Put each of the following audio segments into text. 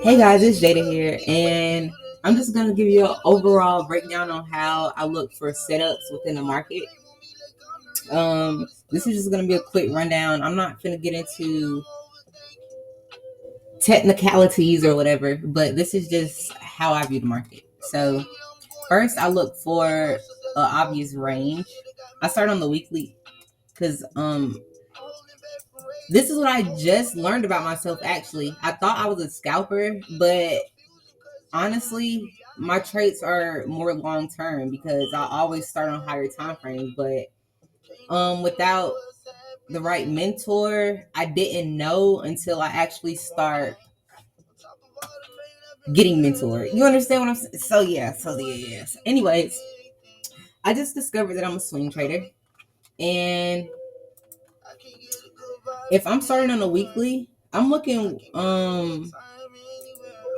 Hey guys, it's Jada here, and I'm just gonna give you an overall breakdown on how I look for setups within the market. This is just gonna be a quick rundown. I'm not gonna get into technicalities or whatever, but this is just how I view the market. So first, I look for an obvious range. I start on the weekly because this is what I just learned about myself. Actually, I thought I was a scalper, but honestly, my traits are more long term because I always start on higher time frames. But without the right mentor, I didn't know until I actually start getting mentored. You understand what I'm saying? So yeah. Anyways, I just discovered that I'm a swing trader, and if I'm starting on a weekly, I'm looking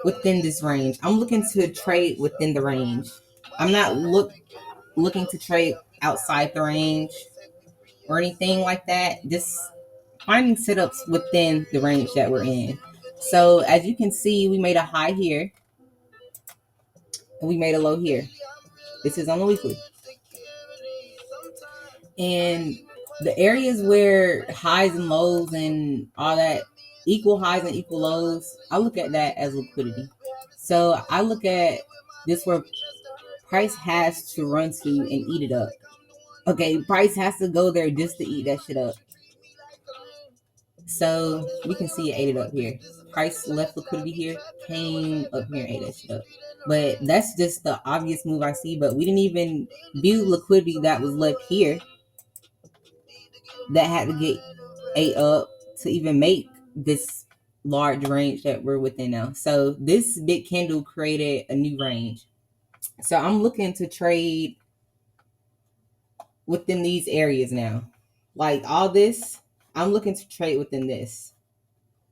within this range. I'm looking to trade within the range. I'm not looking to trade outside the range or anything like that. Just finding setups within the range that we're in. So as you can see, we made a high here and we made a low here. This is on the weekly. And the areas where highs and lows and all that, equal highs and equal lows, I look at that as liquidity. So I look at this where price has to run to and eat it up. Okay, price has to go there just to eat that shit up. So we can see it ate it up here. Price left liquidity here, came up here and ate that shit up. But that's just the obvious move I see. But we didn't even view liquidity that was left here that had to get ate up to even make this large range that we're within now. So this big candle created a new range. So I'm looking to trade within these areas now. Like all this, I'm looking to trade within this.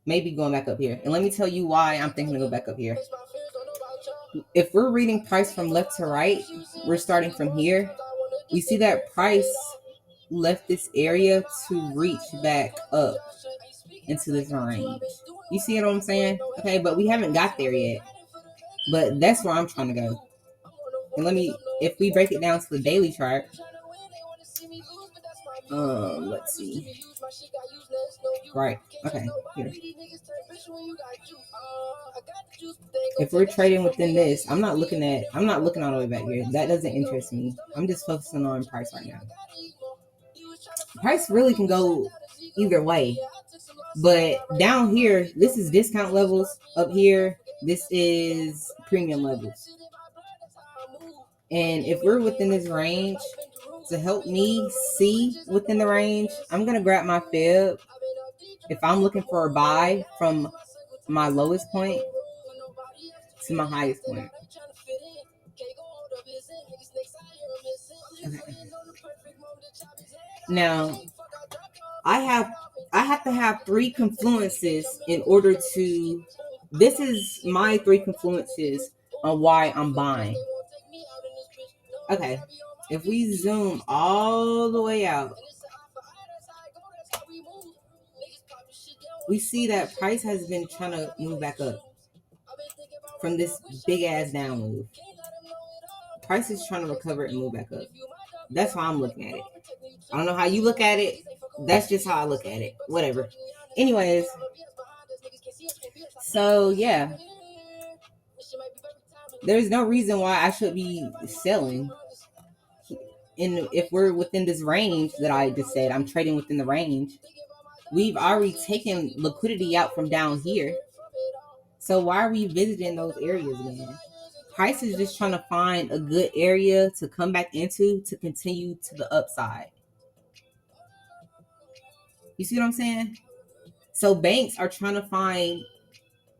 Maybe going back up here. And let me tell you why I'm thinking to go back up here. If we're reading price from left to right, we're starting from here. We see that price left this area to reach back up into this range. You see what I'm saying? Okay, but we haven't got there yet. But that's where I'm trying to go. And if we break it down to the daily chart, let's see. Right. Okay. Here. If we're trading within this, I'm not looking all the way back here. That doesn't interest me. I'm just focusing on price right now. Price really can go either way. But down here, this is discount levels. Up here, this is premium levels. And if we're within this range, to help me see within the range, I'm going to grab my fib. If I'm looking for a buy from my lowest point to my highest point. Okay. Now, I have to have three confluences in order to. This is my three confluences on why I'm buying. Okay, if we zoom all the way out, we see that price has been trying to move back up from this big ass down move. Price is trying to recover and move back up. That's how I'm looking at it. I don't know how you look at it. That's just how I look at it. Whatever. Anyways, so yeah, there's no reason why I should be selling. And if we're within this range that I just said, I'm trading within the range. We've already taken liquidity out from down here. So why are we visiting those areas again? Price is just trying to find a good area to come back into to continue to the upside. You see what I'm saying? So banks are trying to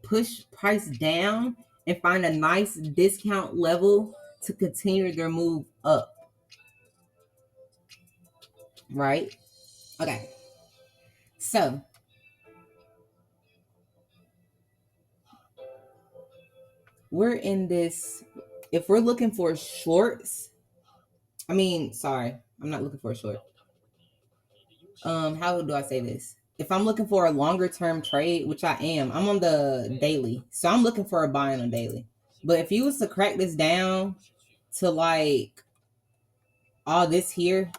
push price down and find a nice discount level to continue their move up. Right? Okay. So we're in this. If we're looking for shorts, sorry, I'm not looking for a short. How do I say this? if I'm looking for a longer term trade, which I am, I'm on the daily. So I'm looking for a buy on a daily. But if you was to crack this down to like all this here,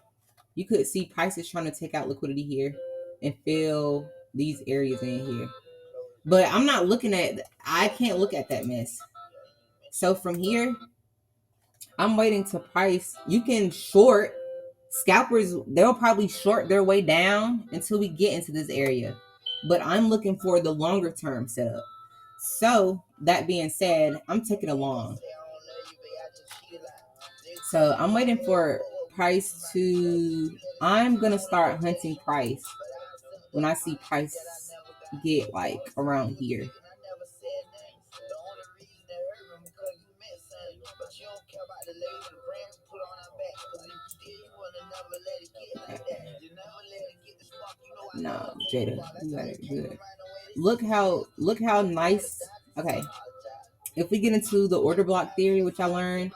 you could see prices trying to take out liquidity here and fill these areas in here. But I'm not looking at, I can't look at that mess. So from here, I'm waiting to price. You can short. Scalpers, they'll probably short their way down until we get into this area. But I'm looking for the longer term setup. So that being said, I'm taking a long. So I'm waiting for price to, I'm going to start hunting price when I see price get like around here. No, Jada, you got it good. Look how nice. Okay, if we get into the order block theory, which I learned,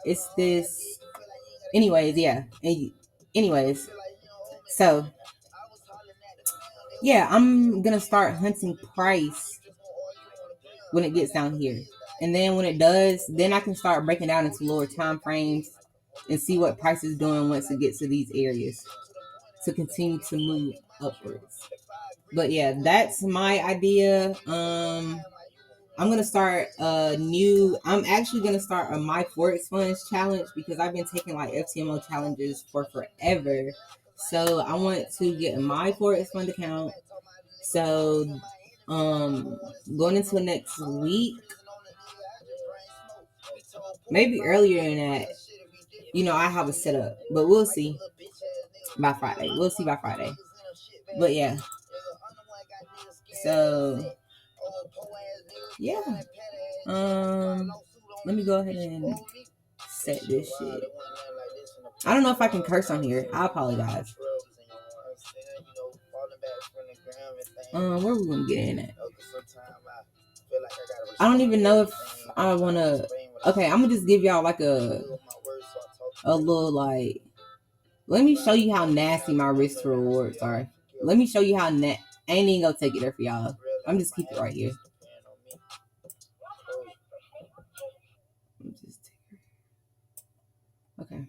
it's this. Anyways, yeah. Anyways, so yeah, I'm gonna start hunting price when it gets down here, and then when it does, then I can start breaking down into lower time frames and see what price is doing once it gets to these areas to continue to move upwards. But yeah, that's my idea. I'm gonna start a new. I'm actually gonna start a My Forex Funds challenge because I've been taking like FTMO challenges for forever. So I want to get a My Forex Fund account. So going into next week, maybe earlier than that, I have a setup, but we'll see by Friday. We'll see by Friday. But yeah. So yeah. Let me go ahead and set this shit. I don't know if I can curse on here. I apologize. Where we gonna get in at? I don't even know if I wanna. Okay, I'm gonna just give y'all like a little like. Let me show you how nasty my risk to rewards are. Let me show you how I ain't even gonna take it there for y'all. I'm just keep it right here. Okay.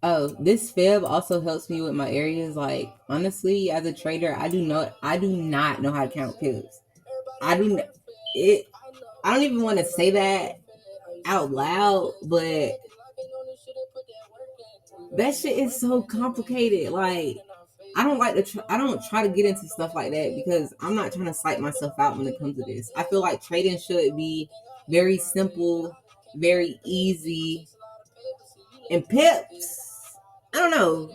Oh, this fib also helps me with my areas. Like honestly, as a trader, I do not know how to count pips. I do it. I don't even want to say that out loud, but that shit is so complicated. Like I don't like to. I don't try to get into stuff like that because I'm not trying to psych myself out when it comes to this. I feel like trading should be very simple, very easy, and pips. I don't know.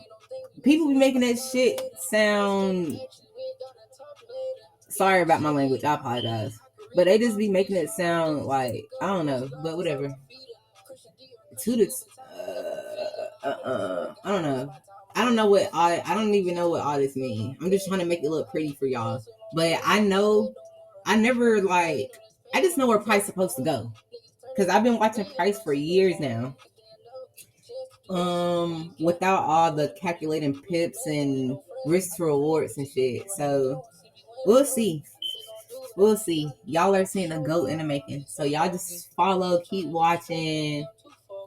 People be making that shit sound. Sorry about my language. I apologize, but they just be making it sound like I don't know. But whatever. To the. I don't know. I don't know what I don't even know what all this means. I'm just trying to make it look pretty for y'all. But I know I never like I just know where Price supposed to go. Cause I've been watching Price for years now. Without all the calculating pips and risk to rewards and shit. So we'll see. We'll see. Y'all are seeing a goat in the making. So y'all just follow, keep watching,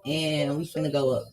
and we finna go up.